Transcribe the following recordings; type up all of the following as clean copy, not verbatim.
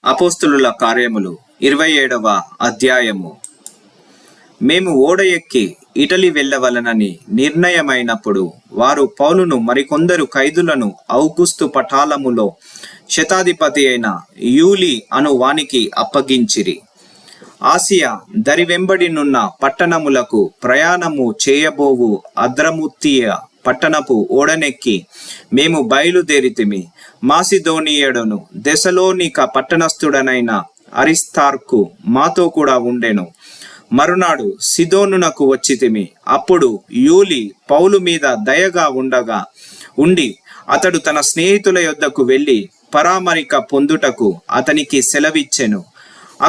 అపోస్తులుల కార్యములు 27వ అధ్యాయము. మేము ఓడ ఎక్కి ఇటలీ వెళ్ళవలనని నిర్ణయమైనప్పుడు వారు పౌలును మరికొందరు ఖైదులను ఔగుస్తు పటాలములో శతాధిపతి అయిన యూలి అను వానికి అప్పగించిరి. ఆసియా దరి వెంబడినున్న పట్టణములకు ప్రయాణము చేయబోవు అద్రముత్తియ పట్టణపు ఓడనెక్కి మేము బయలుదేరితిమి. మాసిదోనియుడును దెసలోనిక పట్టణస్థుడనైన అరిస్తార్కు మాతో కూడా ఉండెను. మరునాడు సిదోనునకు వచ్చితిమి. అప్పుడు యూలి పౌలు మీద దయగా ఉండి అతడు తన స్నేహితుల యొద్దకు వెళ్ళి పరామరిక పొందుటకు అతనికి సెలవిచ్చెను.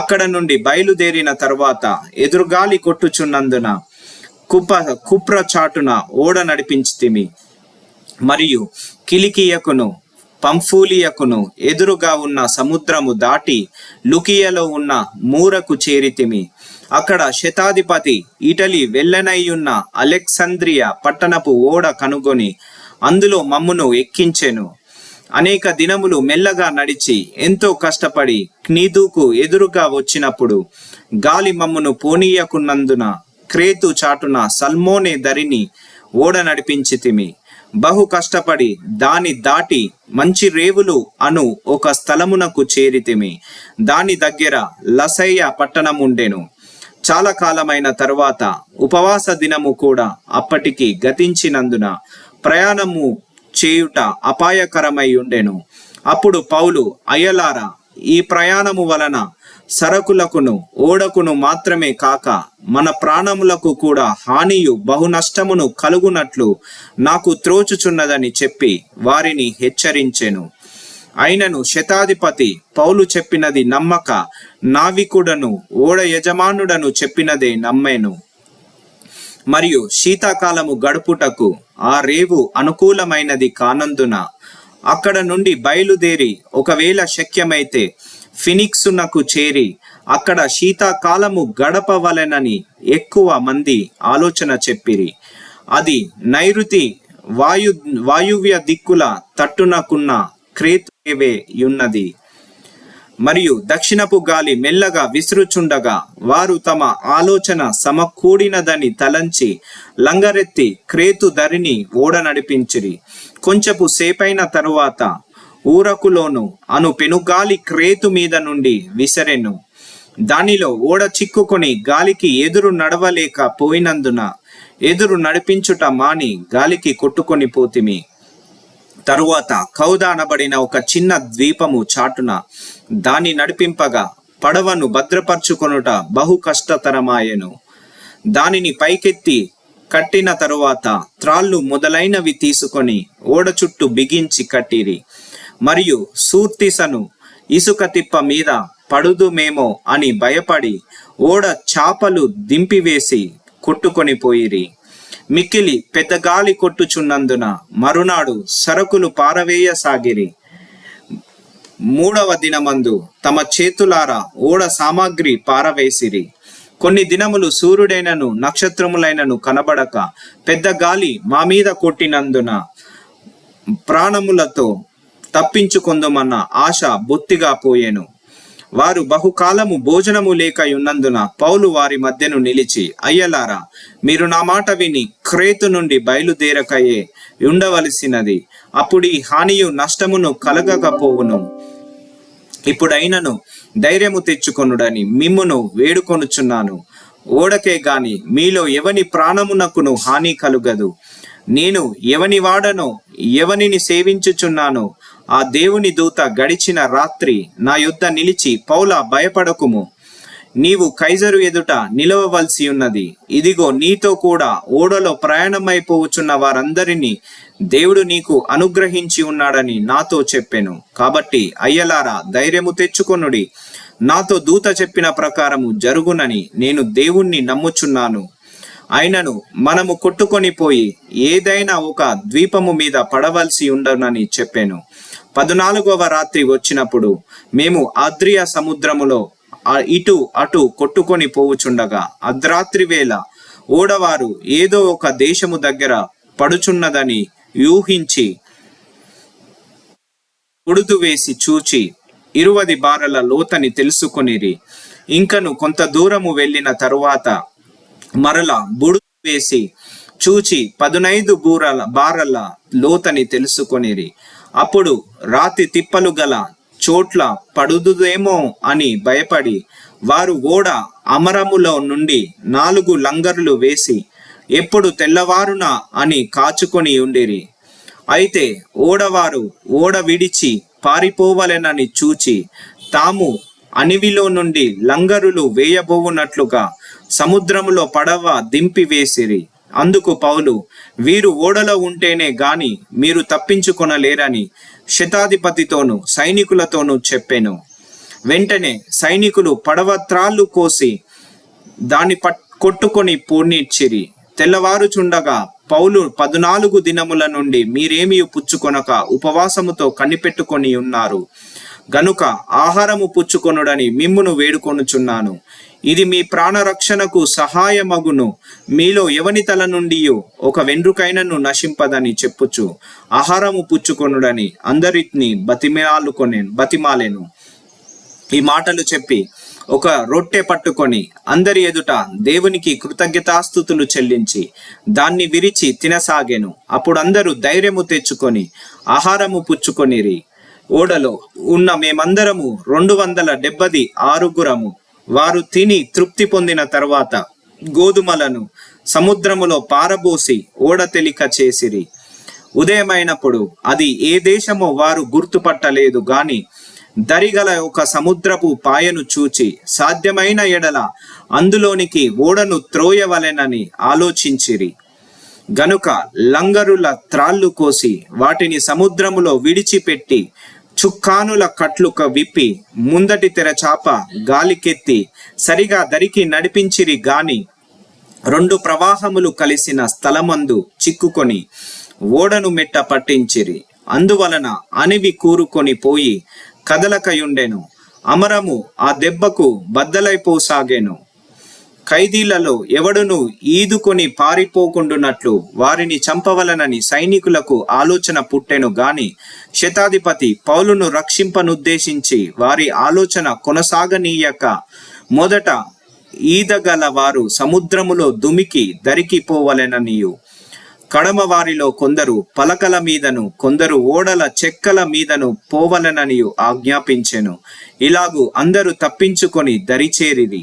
అక్కడ నుండి బయలుదేరిన తర్వాత ఎదురుగాలి కొట్టుచున్నందున కుప్ర చాటున ఓడ నడిపించితిమి. మరియు కిలికియకును పంఫూలియకును ఎదురుగా ఉన్న సముద్రము దాటి లుకియలో ఉన్న మూరకు చేరితిమి. అక్కడ శతాధిపతి ఇటలీ వెళ్ళనయ్యున్న అలెగ్జాంద్రియ పట్టణపు ఓడ కనుగొని అందులో మమ్మును ఎక్కించెను. అనేక దినములు మెల్లగా నడిచి ఎంతో కష్టపడి క్నీదుకు ఎదురుగా వచ్చినప్పుడు గాలి మమ్మును పోనీయకున్నందున క్రేతు చాటున సల్మోనే దరిని ఓడ నడిపించితిమి. బహు కష్టపడి దాని దాటి మంచి రేవులు అను ఒక స్థలమునకు చేరితిమి. దాని దగ్గర లసయ్య పట్టణముండెను. చాలా కాలమైన తరువాత ఉపవాస దినము కూడా అప్పటికి గతించినందున ప్రయాణము చేయుట అపాయకరమై ఉండెను. అప్పుడు పౌలు, అయ్యలారా, ఈ ప్రయాణము వలన సరకులకును ఓడకును మాత్రమే కాక మన ప్రాణములకు కూడా హానియు బహు నష్టమును కలుగునట్లు నాకు త్రోచుచున్నదని చెప్పి వారిని హెచ్చరించెను. అయినను శతాధిపతి పౌలు చెప్పినది నమ్మక నావికుడను ఓడ యజమానుడను చెప్పినదే నమ్మెను. మరియు శీతాకాలము గడుపుటకు ఆ రేవు అనుకూలమైనది కానందున అక్కడ నుండి బయలుదేరి ఒకవేళ శక్యమైతే ఫినిక్సునకు చేరి అక్కడ శీతాకాలము గడపవలెనని ఎక్కువ మంది ఆలోచన చెప్పిరి. అది నైరుతి వాయువ్య దిక్కుల తట్టునకున్న క్రేతువే యున్నది. మరియు దక్షిణపు గాలి మెల్లగా విసురుచుండగా వారు తమ ఆలోచన సమకూడినదని తలంచి లంగరెత్తి క్రేతు దరిని ఓడ నడిపించిరి. కొంచెపు సేపైన తరువాత ఊరకులోను అను పెనుగాలి క్రేతు మీద నుండి విసరెను. దానిలో ఓడ చిక్కుకొని గాలికి ఎదురు నడవలేక పోయినందున ఎదురు నడిపించుట మాని గాలికి కొట్టుకొని పోతిమి. తరువాత కౌద అనబడిన ఒక చిన్న ద్వీపము చాటున దాన్ని నడిపింపగా పడవను భద్రపరచుకొనుట బహు కష్టతరమాయెను. దానిని పైకెత్తి కట్టిన తరువాత త్రాళ్ళు మొదలైనవి తీసుకొని ఓడ చుట్టూ బిగించి కట్టిరి. మరియు సూర్తిసను ఇసుక తిప్ప మీద పడుదుమేమో అని భయపడి ఓడ చాపలు దింపివేసి కొట్టుకొని పోయిరి. మిక్కిలి పెద్ద గాలి కొట్టుచున్నందున మరునాడు సరకులు పారవేయసాగిరి. 3వ దినమందు తమ చేతులారా ఓడ సామాగ్రి పారవేసిరి. కొన్ని దినములు సూర్యుడైనను నక్షత్రములైనను కనబడక పెద్ద గాలి మా మీద కొట్టినందున ప్రాణములతో తప్పించుకొందుమన్న ఆశ బొత్తిగా పోయెను. వారు బహుకాలము భోజనము లేక ఉన్నందున పౌలు వారి మధ్యను నిలిచి, అయ్యలారా, మీరు నా మాట విని క్రేతు నుండి బయలుదేరకయే ఉండవలసినది. అప్పుడు ఈ హానియు నష్టమును కలగకపోవును. ఇప్పుడైనను ధైర్యము తెచ్చుకొనుడని మిమ్మును వేడుకొనుచున్నాను. ఓడకే గాని మీలో ఎవని ప్రాణమునకును హాని కలుగదు. నేను ఎవని వాడనో ఎవనిని సేవించుచున్నానో ఆ దేవుని దూత గడిచిన రాత్రి నా యొద్ద నిలిచి, పౌలా, భయపడకుము, నీవు కైజరు ఎదుట నిలవవలసి ఉన్నది. ఇదిగో నీతో కూడా ఓడలో ప్రయాణమైపోవచ్చున్న వారందరినీ దేవుడు నీకు అనుగ్రహించి ఉన్నాడని నాతో చెప్పెను. కాబట్టి అయ్యలారా, ధైర్యము తెచ్చుకొనుడి. నాతో దూత చెప్పిన ప్రకారము జరుగునని నేను దేవుణ్ణి నమ్ముచున్నాను. అయినను మనము కొట్టుకొని పోయి ఏదైనా ఒక ద్వీపము మీద పడవలసి ఉండనని చెప్పాను. 14వ రాత్రి వచ్చినప్పుడు మేము ఆద్రియ సముద్రములో ఇటు అటు కొట్టుకొని పోవుచుండగా అర్ధరాత్రి వేళ ఓడవారు ఏదో ఒక దేశము దగ్గర పడుచున్నదని యూహించి ఉడుతు వేసి చూచి 20 బారల లోతని తెలుసుకొనిరి. ఇంకను కొంత దూరము వెళ్ళిన తరువాత మరల బుడుగు వేసి చూచి 15 బారల లోతని తెలుసుకొనిరి. అప్పుడు రాతి తిప్పలు గల చోట్ల పడుదుదేమో అని భయపడి వారు ఓడ అమరములో నుండి 4 లంగర్లు వేసి ఎప్పుడు తెల్లవారునా అని కాచుకొని ఉండిరి. అయితే ఓడవారు ఓడ విడిచి పారిపోవలెనని చూచి తాము అనివిలో నుండి లంగరులు వేయబోవునట్లుగా సముద్రములో పడవ దింపివేసిరి. అందుకు పౌలు, వీరు ఓడలో ఉంటేనే గాని మీరు తప్పించుకొనలేరని శతాధిపతితోనూ సైనికులతోనూ చెప్పెను. వెంటనే సైనికులు పడవ త్రాళ్ళు కోసి దాన్ని కొట్టుకొని పోనిచ్చిరి. తెల్లవారుచుండగా పౌలు 14 దినముల నుండి మీరేమీ పుచ్చుకొనక ఉపవాసముతో కనిపెట్టుకొని ఉన్నారు గనుక ఆహారము పుచ్చుకొనుడని మిమ్మును వేడుకొనుచున్నాను. ఇది మీ ప్రాణరక్షణకు సహాయమగును. మీలో ఎవని తల నుండి ఒక వెండ్రుకైనను నశింపదని చెప్పుచు ఆహారము పుచ్చుకొనుడని అందరిని బతిమాలెను. ఈ మాటలు చెప్పి ఒక రొట్టె పట్టుకొని అందరి ఎదుట దేవునికి కృతజ్ఞతాస్తుతులు చెల్లించి దాన్ని విరిచి తినసాగెను. అప్పుడు అందరూ ధైర్యము తెచ్చుకొని ఆహారము పుచ్చుకొనిరి. ఓడలో ఉన్న మేమందరము 276 వారు తిని తృప్తి పొందిన తర్వాత గోధుమలను సముద్రములో పారబోసి ఓడ తేలిక చేసిరి. ఉదయమైనప్పుడు అది ఏ దేశమో వారు గుర్తుపట్టలేదు గాని దరిగల ఒక సముద్రపు పాయను చూచి సాధ్యమైన ఎడల అందులోనికి ఓడను త్రోయవలెనని ఆలోచించిరి. గనుక లంగరుల త్రాళ్ళు కోసి వాటిని సముద్రములో విడిచిపెట్టి చుక్కానుల కట్లుక విప్పి ముందటి తెరచాప గాలికెత్తి సరిగా దరికి నడిపించిరి గాని 2 ప్రవాహములు కలిసిన స్థలమందు చిక్కుకొని ఓడను మెట్ట పట్టించిరి. అందువలన అనివి కూరుకొని పోయి కదలకయుండెను. అమరము ఆ దెబ్బకు బద్దలైపోసాగెను. ఖైదీలలో ఎవడును ఈదుకొని పారిపోకుండునట్లు వారిని చంపవలనని సైనికులకు ఆలోచన పుట్టెను గాని శతాధిపతి పౌలును రక్షింపనుద్దేశించి వారి ఆలోచన కొనసాగనీయక మొదట ఈదగల వారు సముద్రములో దుమికి దరికిపోవలెననియు కడమ వారిలో కొందరు పలకల మీదను కొందరు ఓడల చెక్కల మీదను పోవలెననియు ఆజ్ఞాపించెను. ఇలాగు అందరూ తప్పించుకొని దరిచేరిరి.